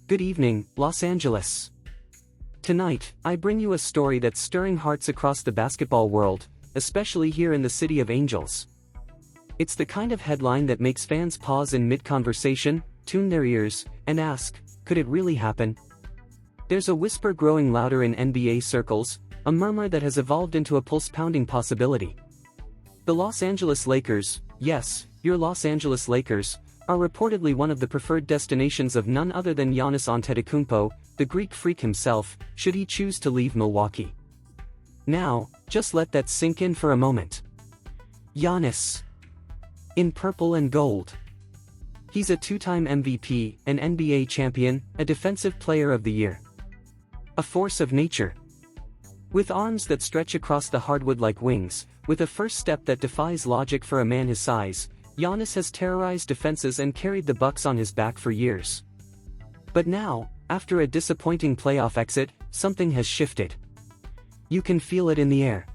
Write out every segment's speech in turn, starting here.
Good evening, Los Angeles. Tonight, I bring you a story that's stirring hearts across the basketball world, especially here in the City of Angels. It's the kind of headline that makes fans pause in mid-conversation, tune their ears, and ask, could it really happen? There's a whisper growing louder in NBA circles, a murmur that has evolved into a pulse-pounding possibility. The Los Angeles Lakers, yes, your Los Angeles Lakers, are reportedly one of the preferred destinations of none other than Giannis Antetokounmpo, the Greek freak himself, should he choose to leave Milwaukee. Now, just let that sink in for a moment. Giannis. In purple and gold. He's a two-time MVP, an NBA champion, a Defensive Player of the Year. A force of nature. With arms that stretch across the hardwood like wings, with a first step that defies logic for a man his size, Giannis has terrorized defenses and carried the Bucks on his back for years. But now, after a disappointing playoff exit, something has shifted. You can feel it in the air.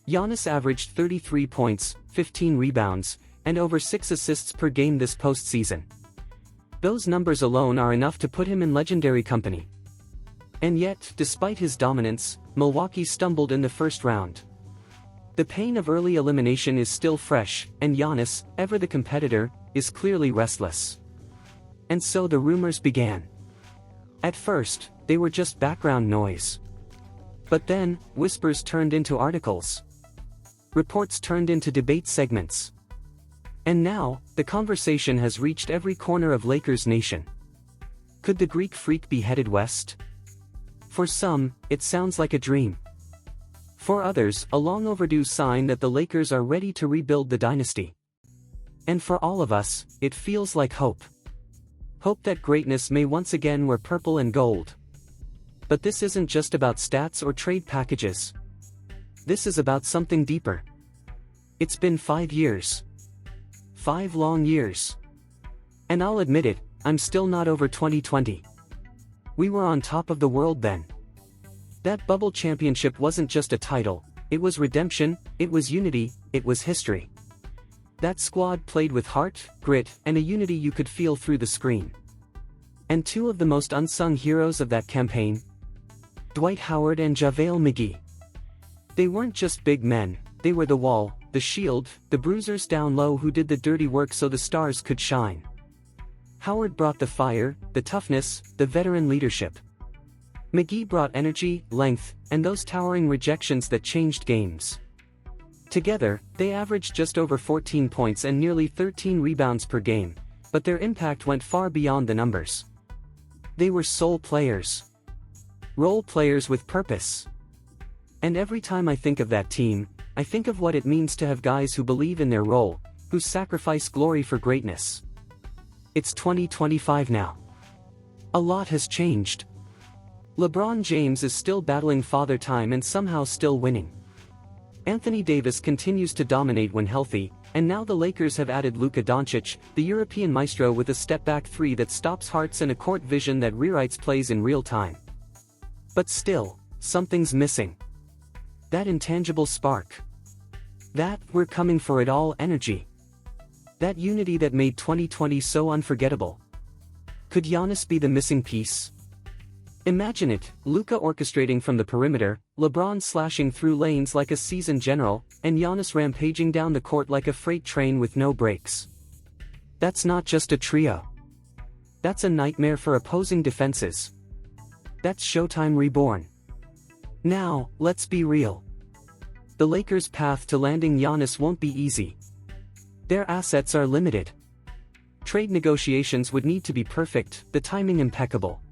Giannis averaged 33 points, 15 rebounds, and over 6 assists per game this postseason. Those numbers alone are enough to put him in legendary company. And yet, despite his dominance, Milwaukee stumbled in the first round. The pain of early elimination is still fresh, and Giannis, ever the competitor, is clearly restless. And so the rumors began. At first, they were just background noise. But then, whispers turned into articles. Reports turned into debate segments. And now, the conversation has reached every corner of Lakers Nation. Could the Greek freak be headed west? For some, it sounds like a dream. For others, a long overdue sign that the Lakers are ready to rebuild the dynasty. And for all of us, it feels like hope. Hope that greatness may once again wear purple and gold. But this isn't just about stats or trade packages. This is about something deeper. It's been 5 years. 5 long years. And I'll admit it, I'm still not over 2020. We were on top of the world then. That bubble championship wasn't just a title, it was redemption, it was unity, it was history. That squad played with heart, grit, and a unity you could feel through the screen. And two of the most unsung heroes of that campaign? Dwight Howard and JaVale McGee. They weren't just big men, they were the wall, the shield, the bruisers down low who did the dirty work so the stars could shine. Howard brought the fire, the toughness, the veteran leadership. McGee brought energy, length, and those towering rejections that changed games. Together, they averaged just over 14 points and nearly 13 rebounds per game, but their impact went far beyond the numbers. They were soul players. Role players with purpose. And every time I think of that team, I think of what it means to have guys who believe in their role, who sacrifice glory for greatness. It's 2025 now. A lot has changed. LeBron James is still battling father time and somehow still winning. Anthony Davis continues to dominate when healthy, and now the Lakers have added Luka Doncic, the European maestro with a step-back three that stops hearts and a court vision that rewrites plays in real time. But still, something's missing. That intangible spark. That "we're coming for it all" energy. That unity that made 2020 so unforgettable. Could Giannis be the missing piece? Imagine it, Luka orchestrating from the perimeter, LeBron slashing through lanes like a seasoned general, and Giannis rampaging down the court like a freight train with no brakes. That's not just a trio. That's a nightmare for opposing defenses. That's Showtime reborn. Now, let's be real. The Lakers' path to landing Giannis won't be easy. Their assets are limited. Trade negotiations would need to be perfect, the timing impeccable.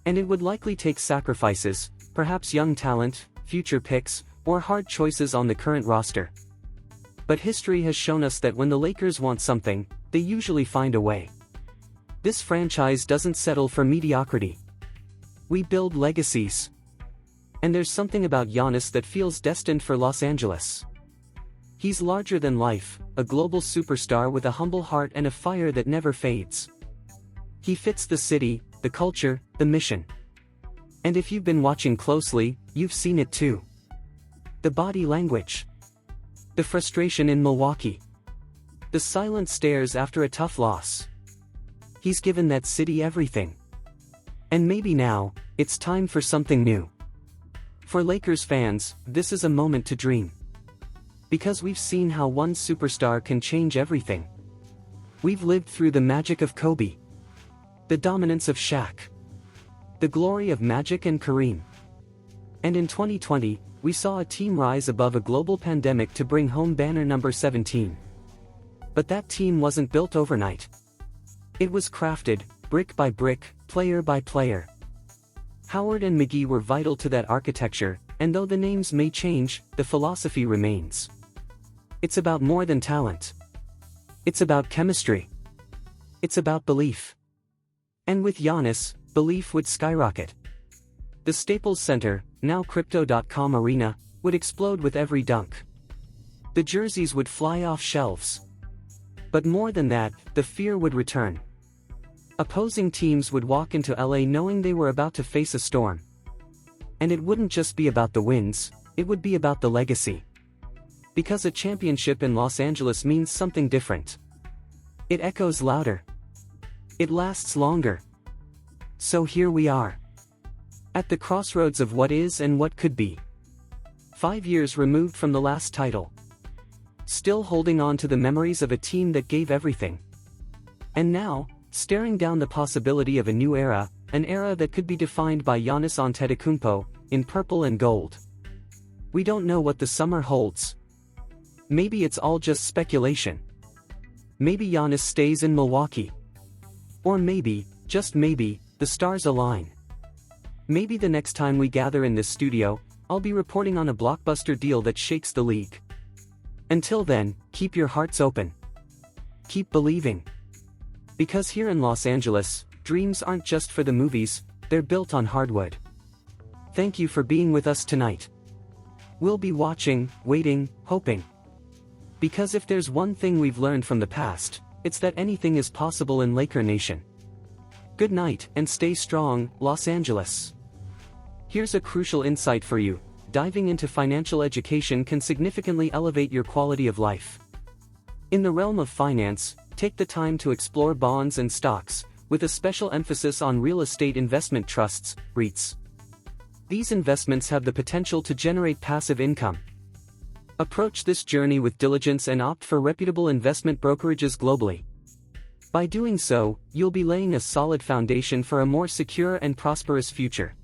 And it would likely take sacrifices, perhaps young talent, future picks, or hard choices on the current roster. But history has shown us that when the Lakers want something, they usually find a way. This franchise doesn't settle for mediocrity. We build legacies. And there's something about Giannis that feels destined for Los Angeles. He's larger than life, a global superstar with a humble heart and a fire that never fades. He fits the city, the culture, the mission. And if you've been watching closely, you've seen it too. The body language. The frustration in Milwaukee. The silent stares after a tough loss. He's given that city everything. And maybe now, it's time for something new. For Lakers fans, this is a moment to dream. Because we've seen how one superstar can change everything. We've lived through the magic of Kobe, the dominance of Shaq, the glory of Magic and Kareem. And in 2020, we saw a team rise above a global pandemic to bring home banner number 17. But that team wasn't built overnight. It was crafted, brick by brick, player by player. Howard and McGee were vital to that architecture, and though the names may change, the philosophy remains. It's about more than talent. It's about chemistry. It's about belief. And with Giannis, belief would skyrocket. The Staples Center, now Crypto.com Arena, would explode with every dunk. The jerseys would fly off shelves. But more than that, the fear would return. Opposing teams would walk into LA knowing they were about to face a storm. And it wouldn't just be about the wins, it would be about the legacy. Because a championship in Los Angeles means something different. It echoes louder. It lasts longer. So here we are. At the crossroads of what is and what could be. 5 years removed from the last title. Still holding on to the memories of a team that gave everything. And now, staring down the possibility of a new era, an era that could be defined by Giannis Antetokounmpo, in purple and gold. We don't know what the summer holds. Maybe it's all just speculation. Maybe Giannis stays in Milwaukee. Or maybe, just maybe, the stars align. Maybe the next time we gather in this studio, I'll be reporting on a blockbuster deal that shakes the league. Until then, keep your hearts open. Keep believing. Because here in Los Angeles, dreams aren't just for the movies, they're built on hardwood. Thank you for being with us tonight. We'll be watching, waiting, hoping. Because if there's one thing we've learned from the past, it's that anything is possible in Laker Nation. Good night and stay strong, Los Angeles. Here's a crucial insight for you. Diving into financial education can significantly elevate your quality of life. In the realm of finance, take the time to explore bonds and stocks, with a special emphasis on real estate investment trusts, REITs. These investments have the potential to generate passive income. Approach this journey with diligence and opt for reputable investment brokerages globally. By doing so, you'll be laying a solid foundation for a more secure and prosperous future.